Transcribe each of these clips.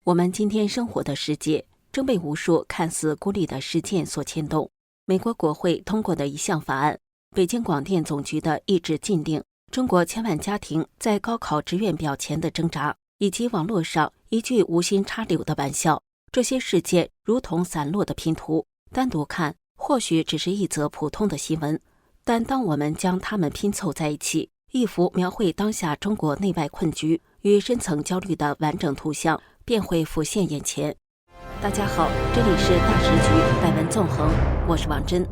我们今天生活的世界正被无数看似孤立的事件所牵动。美国国会通过的一项法案，北京广电总局的一纸禁令，中国千万家庭在高考志愿表前的挣扎，以及网络上一句无心插柳的玩笑，这些事件如同散落的拼图，单独看或许只是一则普通的新闻，但当我们将它们拼凑在一起，一幅描绘当下中国内外困局与深层焦虑的完整图像便会浮现眼前。大家好，这里是大时局百闻纵横，我是王真。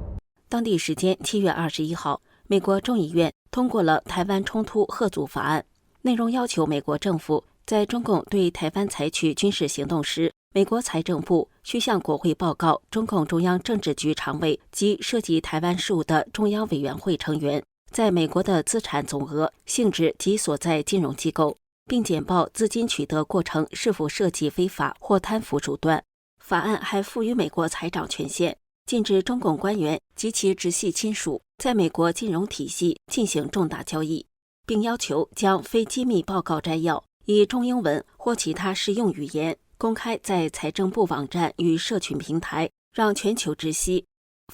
当地时间7月21号，美国众议院通过了台湾冲突吓阻法案，内容要求美国政府在中共对台湾采取军事行动时，美国财政部需向国会报告中共中央政治局常委及涉及台湾事务的中央委员会成员在美国的资产总额、性质及所在金融机构，并简报资金取得过程是否涉及非法或贪腐手段。法案还赋予美国财长权限，禁止中共官员及其直系亲属在美国金融体系进行重大交易，并要求将非机密报告摘要以中英文或其他适用语言公开在财政部网站与社群平台，让全球知悉。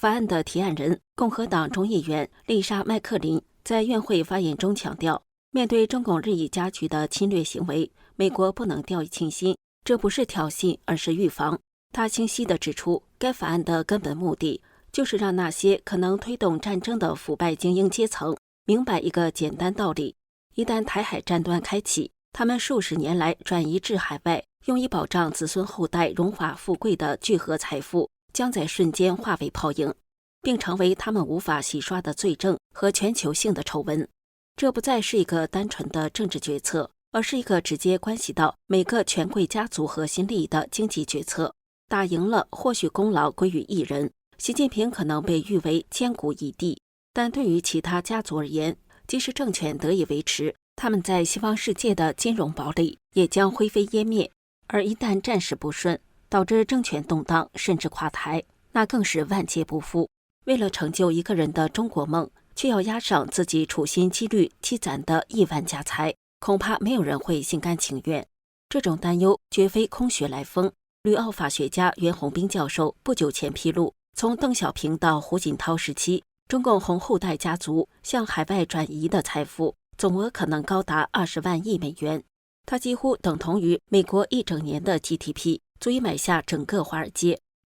法案的提案人共和党众议员丽莎·麦克林在院会发言中强调，面对中共日益加剧的侵略行为，美国不能掉以轻心，这不是挑衅，而是预防。他清晰地指出，该法案的根本目的就是让那些可能推动战争的腐败精英阶层明白一个简单道理：一旦台海战端开启，他们数十年来转移至海外，用以保障子孙后代荣华富贵的巨额财富，将在瞬间化为泡影，并成为他们无法洗刷的罪证和全球性的丑闻。这不再是一个单纯的政治决策，而是一个直接关系到每个权贵家族核心利益的经济决策。打赢了，或许功劳归于一人，习近平可能被誉为千古一帝，但对于其他家族而言，即使政权得以维持，他们在西方世界的金融堡垒也将灰飞烟灭。而一旦战事不顺，导致政权动荡甚至垮台，那更是万劫不复。为了成就一个人的中国梦，却要押上自己处心积虑积攒的亿万家财，恐怕没有人会心甘情愿。这种担忧绝非空穴来风。吕奥法学家袁宏斌教授不久前披露，从邓小平到胡锦涛时期，中共红后代家族向海外转移的财富总额可能高达20万亿美元，它几乎等同于美国一整年的 GDP， 足以买下整个华尔街。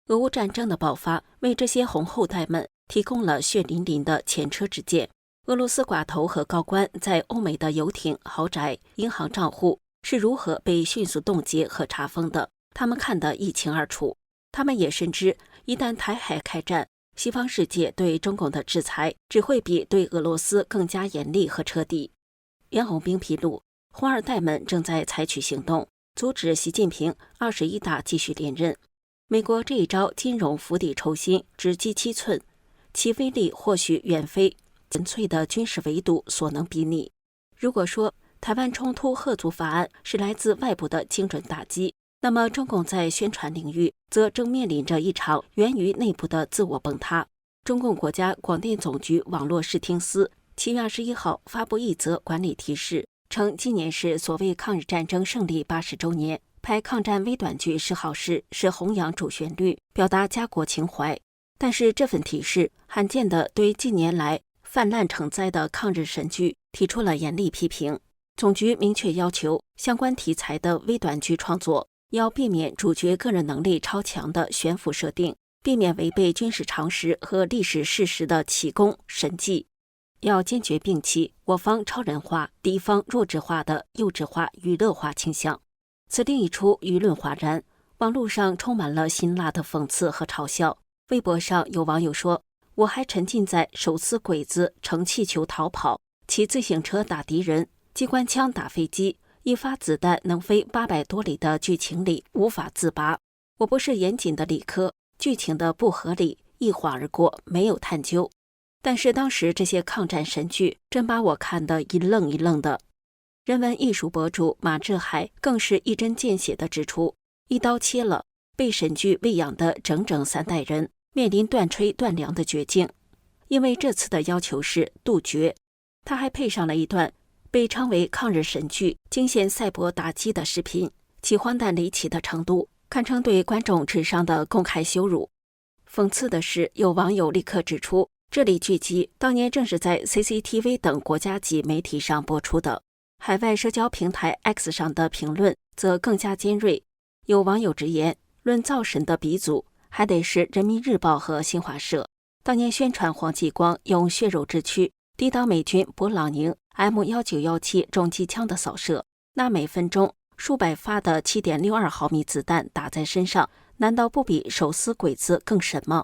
俄乌战争的爆发为这些红后代们提供了血淋淋的前车之鉴。俄罗斯寡头和高官在欧美的游艇、豪宅、银行账户是如何被迅速冻结和查封的，他们看得一清二楚。他们也深知，一旦台海开战，西方世界对中共的制裁只会比对俄罗斯更加严厉和彻底。袁宏斌披露，红二代们正在采取行动，阻止习近平21大继续连任。美国这一招金融釜底抽薪，只击7寸，其威力或许远非纯粹的军事围堵所能比拟。如果说台湾冲突吓阻法案是来自外部的精准打击，那么中共在宣传领域则正面临着一场源于内部的自我崩塌。中共国家广电总局网络视听司7月21号发布一则管理提示，称今年是所谓抗日战争胜利80周年，拍抗战微短剧是好事，是弘扬主旋律，表达家国情怀。但是这份提示罕见地对近年来泛滥成灾的抗日神剧提出了严厉批评。总局明确要求相关题材的微短剧创作要避免主角个人能力超强的悬浮设定，避免违背军事常识和历史事实的奇功神迹，要坚决摒弃我方超人化、敌方弱智化的幼稚化、娱乐化倾向。此令一出，舆论哗然，网络上充满了辛辣的讽刺和嘲笑。微博上有网友说：“我还沉浸在手撕鬼子、乘气球逃跑、骑自行车打敌人、机关枪打飞机。”一发子弹能飞800多里的剧情里无法自拔。我不是严谨的理科，剧情的不合理一晃而过，没有探究。但是当时这些抗战神剧真把我看得一愣一愣的。人文艺术博主马志海更是一针见血地指出，一刀切了被神剧喂养的整整3代人面临断炊断粮的绝境。因为这次的要求是杜绝。他还配上了一段被称为抗日神剧惊现赛博打击的视频，其荒诞离奇的程度堪称对观众智商的公开羞辱。讽刺的是，有网友立刻指出，这里剧集当年正是在 CCTV 等国家级媒体上播出的。海外社交平台 X 上的评论则更加尖锐，有网友直言，论造神的鼻祖，还得是人民日报和新华社。当年宣传黄继光用血肉之躯抵挡美军勃朗宁 M1917 重机枪的扫射，那每分钟数百发的 7.62 毫米子弹打在身上，难道不比手撕鬼子更神吗？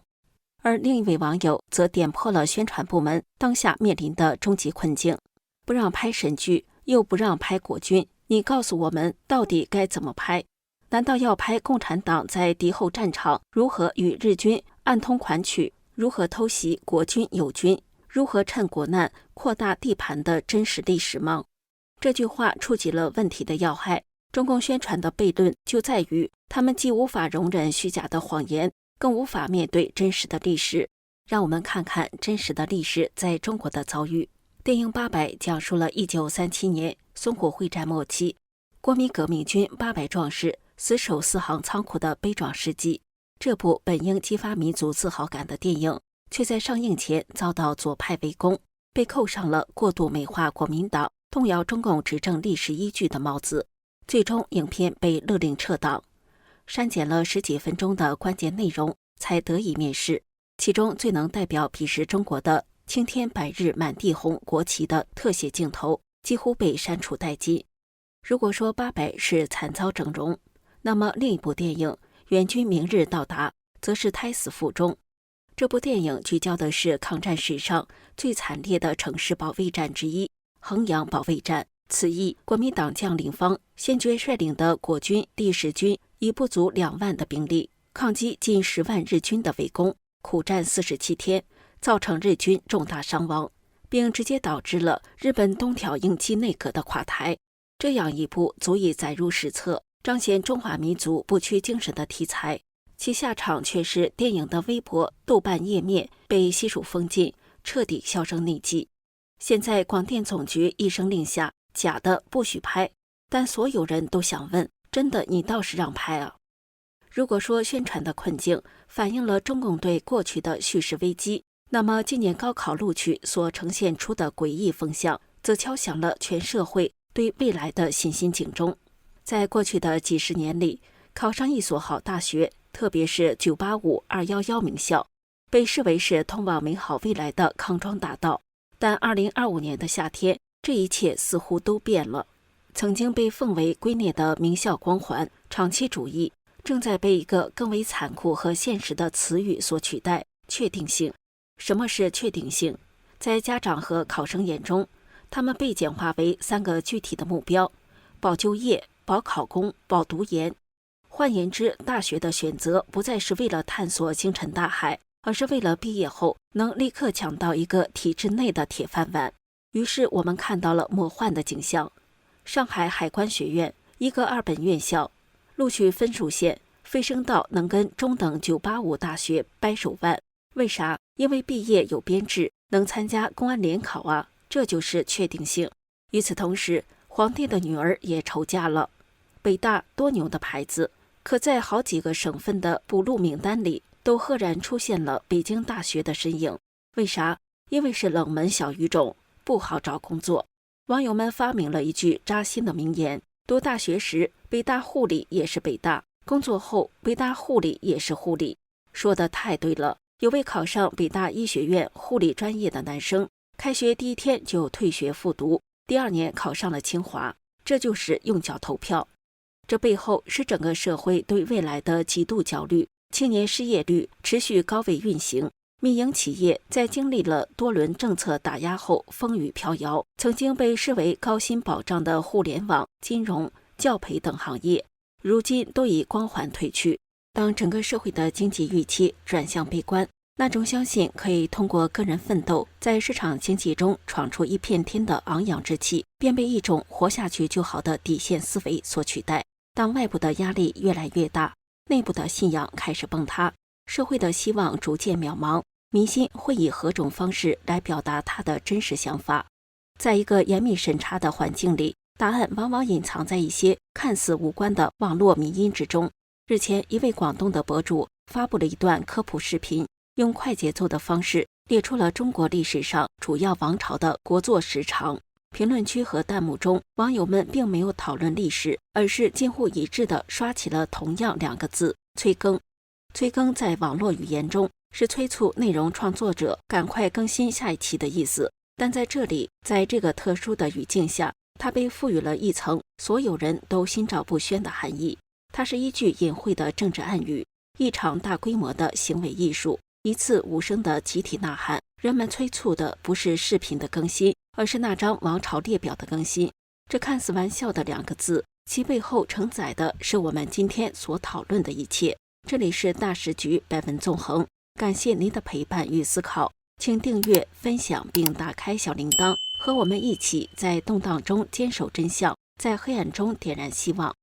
而另一位网友则点破了宣传部门当下面临的终极困境：不让拍神剧，又不让拍国军，你告诉我们到底该怎么拍？难道要拍共产党在敌后战场如何与日军暗通款曲，如何偷袭国军友军，如何趁国难扩大地盘的真实历史吗？这句话触及了问题的要害。中共宣传的悖论就在于，他们既无法容忍虚假的谎言，更无法面对真实的历史。让我们看看真实的历史在中国的遭遇。电影《800》讲述了1937年淞沪会战末期，国民革命军800壮士死守四行仓库的悲壮事迹。这部本应激发民族自豪感的电影，却在上映前遭到左派围攻，被扣上了过度美化国民党、动摇中共执政历史依据的帽子。最终影片被勒令撤档，删减了10几分钟的关键内容才得以面世。其中最能代表彼时中国的青天白日满地红国旗的特写镜头几乎被删除殆尽。如果说800是惨遭整容，那么另一部电影《援军明日到达》则是胎死腹中。这部电影聚焦的是抗战史上最惨烈的城市保卫战之一——衡阳保卫战。此役，国民党将领方先觉率领的国军第10军以不足2万的兵力，抗击近10万日军的围攻，苦战47天，造成日军重大伤亡，并直接导致了日本东条英机内阁的垮台。这样一部足以载入史册、彰显中华民族不屈精神的题材，其下场却是电影的微博、豆瓣页面被悉数封禁，彻底销声匿迹。现在广电总局一声令下，假的不许拍，但所有人都想问，真的你倒是让拍啊？如果说宣传的困境反映了中共对过去的叙事危机，那么今年高考录取所呈现出的诡异风向，则敲响了全社会对未来的信心警钟。在过去的几十年里，考上一所好大学，特别是985、211名校，被视为是通往美好未来的康庄大道。但2025年的夏天，这一切似乎都变了。曾经被奉为圭臬的名校光环、长期主义，正在被一个更为残酷和现实的词语所取代：确定性。什么是确定性？在家长和考生眼中，他们被简化为3个具体的目标：保就业、保考公、保读研。换言之，大学的选择不再是为了探索星辰大海，而是为了毕业后能立刻抢到一个体制内的铁饭碗。于是我们看到了魔幻的景象：上海海关学院，一个2本院校，录取分数线飞升到能跟中等985大学掰手腕。为啥？因为毕业有编制，能参加公安联考啊，这就是确定性。与此同时，皇帝的女儿也愁嫁了。北大多牛的牌子，可在好几个省份的补录名单里都赫然出现了北京大学的身影。为啥？因为是冷门小语种，不好找工作。网友们发明了一句扎心的名言：读大学时，北大护理也是北大；工作后，北大护理也是护理。说得太对了。有位考上北大医学院护理专业的男生，开学第1天就退学复读，第2年考上了清华。这就是用脚投票。这背后是整个社会对未来的极度焦虑，青年失业率持续高位运行，民营企业在经历了多轮政策打压后风雨飘摇，曾经被视为高薪保障的互联网、金融、教培等行业，如今都已光环褪去。当整个社会的经济预期转向悲观，那种相信可以通过个人奋斗在市场经济中闯出一片天的昂扬之气，便被一种活下去就好的底线思维所取代。当外部的压力越来越大，内部的信仰开始崩塌，社会的希望逐渐渺茫，民心会以何种方式来表达他的真实想法？在一个严密审查的环境里，答案往往隐藏在一些看似无关的网络迷因之中。日前，一位广东的博主发布了一段科普视频，用快节奏的方式列出了中国历史上主要王朝的国祚时长。评论区和弹幕中，网友们并没有讨论历史，而是近乎一致地刷起了同样2个字：催更。催更在网络语言中是催促内容创作者赶快更新下一期的意思，但在这里，在这个特殊的语境下，它被赋予了一层所有人都心照不宣的含义。它是一句隐晦的政治暗语，一场大规模的行为艺术，一次无声的集体呐喊。人们催促的不是视频的更新，而是那张王朝列表的更新。这看似玩笑的2个字，其背后承载的是我们今天所讨论的一切。这里是大时局，百闻纵横，感谢您的陪伴与思考，请订阅、分享并打开小铃铛，和我们一起在动荡中坚守真相，在黑暗中点燃希望。